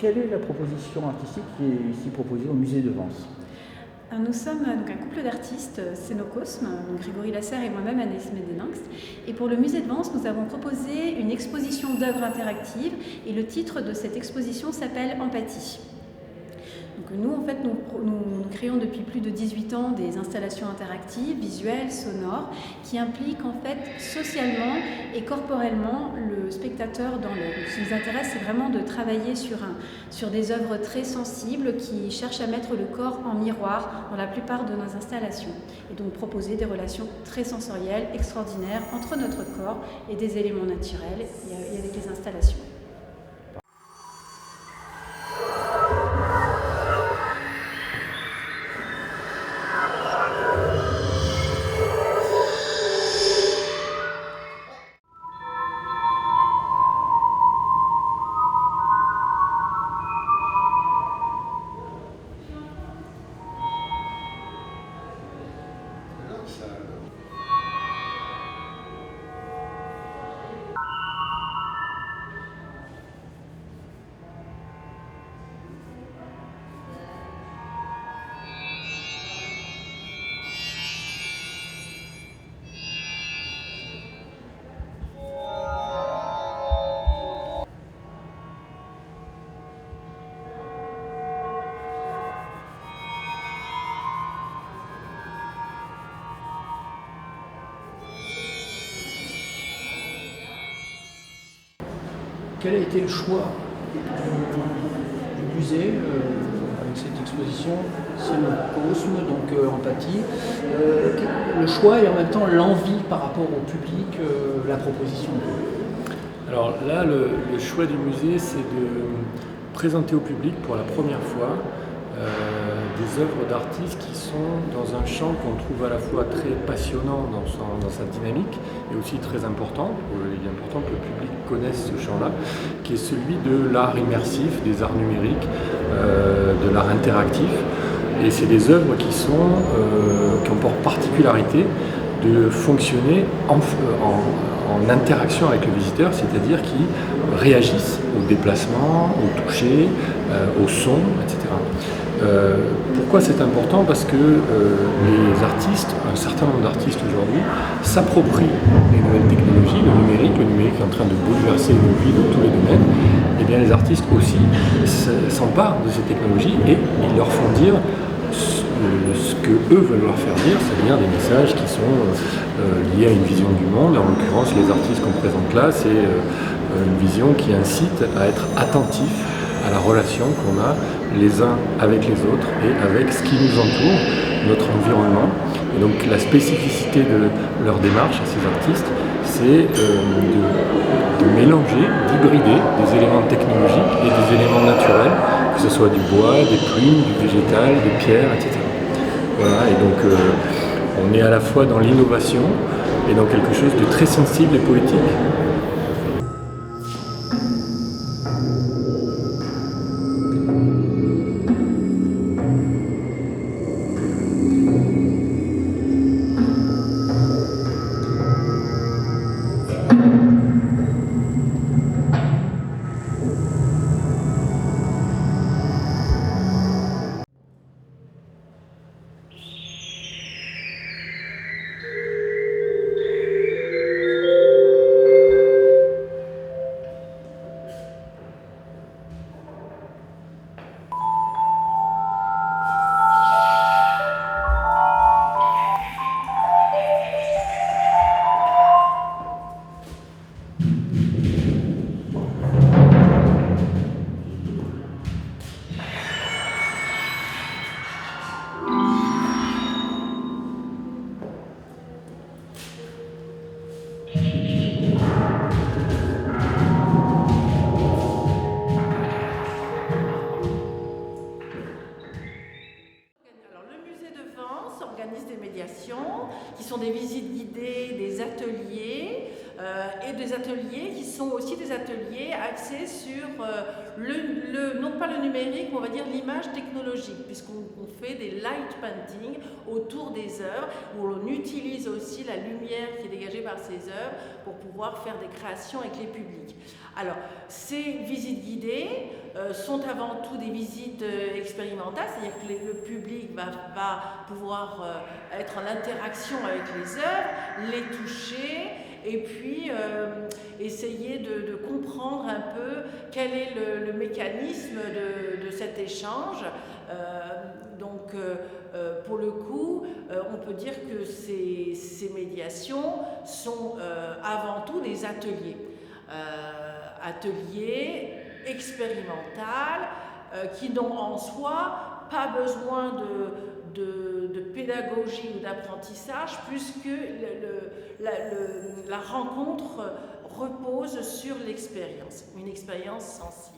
quelle est la proposition artistique qui est ici proposée au musée de Vence? Nous sommes donc un couple d'artistes Cénocosme, Grégory Lasserre et moi-même Anaïs Médéninx. Et pour le musée de Vence, nous avons proposé une exposition d'œuvres interactives et le titre de cette exposition s'appelle Empathie. Donc nous, en fait, nous créons depuis plus de 18 ans des installations interactives, visuelles, sonores, qui impliquent en fait socialement et corporellement le spectateur dans l'œuvre. Ce qui nous intéresse, c'est vraiment de travailler sur des œuvres très sensibles qui cherchent à mettre le corps en miroir dans la plupart de nos installations. Et donc proposer des relations très sensorielles, extraordinaires, entre notre corps et des éléments naturels et avec les installations. Quel a été le choix du musée avec cette exposition Cénocosme, donc Empathie, le choix et en même temps l'envie par rapport au public, la proposition? Alors là, le choix du musée, c'est de présenter au public pour la première fois des œuvres d'artistes qui sont dans un champ qu'on trouve à la fois très passionnant dans sa dynamique et aussi très important. Il est important que le public connaisse ce champ-là, qui est celui de l'art immersif, des arts numériques, de l'art interactif. Et c'est des œuvres qui ont pour particularité de fonctionner en interaction avec le visiteur, c'est-à-dire qui réagissent au déplacement, au toucher, au son, etc. Pourquoi c'est important? Parce que les artistes, un certain nombre d'artistes aujourd'hui, s'approprient les nouvelles technologies, le numérique est en train de bouleverser nos vies dans tous les domaines. Et bien les artistes aussi s'emparent de ces technologies et ils leur font dire ce que eux veulent leur faire dire, c'est-à-dire des messages qui sont liés à une vision du monde. En l'occurrence, les artistes qu'on présente là, c'est une vision qui incite à être attentif à la relation qu'on a les uns avec les autres et avec ce qui nous entoure, notre environnement. Et donc la spécificité de leur démarche à ces artistes, c'est de mélanger, d'hybrider des éléments technologiques et des éléments naturels, que ce soit du bois, des plumes, du végétal, des pierres, etc. Voilà, et donc on est à la fois dans l'innovation et dans quelque chose de très sensible et poétique. Organise des médiations qui sont des visites guidées, des ateliers et des ateliers qui sont aussi des ateliers axés sur non pas le numérique, mais on va dire l'image technologique, puisqu'on fait des light painting autour des œuvres, où on utilise aussi la lumière qui est dégagée par ces œuvres pour pouvoir faire des créations avec les publics. Alors, ces visites guidées sont avant tout des visites expérimentales, c'est-à-dire que le public va pouvoir être en interaction avec les œuvres, les toucher, et puis essayer de comprendre un peu quel est le mécanisme de cet échange. Pour le coup, on peut dire que ces médiations sont avant tout des ateliers. Ateliers expérimentaux qui n'ont en soi pas besoin de pédagogie ou d'apprentissage, puisque la rencontre repose sur l'expérience, une expérience sensible.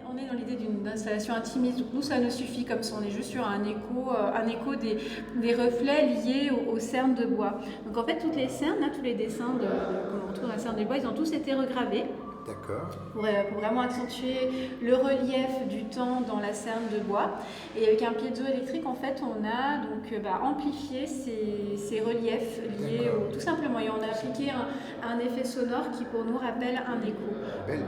On est dans l'idée d'une installation intimiste, donc nous ça nous suffit comme ça, on est juste sur un écho des reflets liés aux cernes de bois. Donc en fait toutes les cernes, là, tous les dessins qu'on retrouve dans la cerne de bois, ils ont tous été regravés. D'accord. Pour vraiment accentuer le relief du temps dans la cerne de bois. Et avec un piézoélectrique, en fait, on a donc amplifié ces reliefs liés tout simplement. Et on a appliqué un effet sonore qui pour nous rappelle un écho. Belle.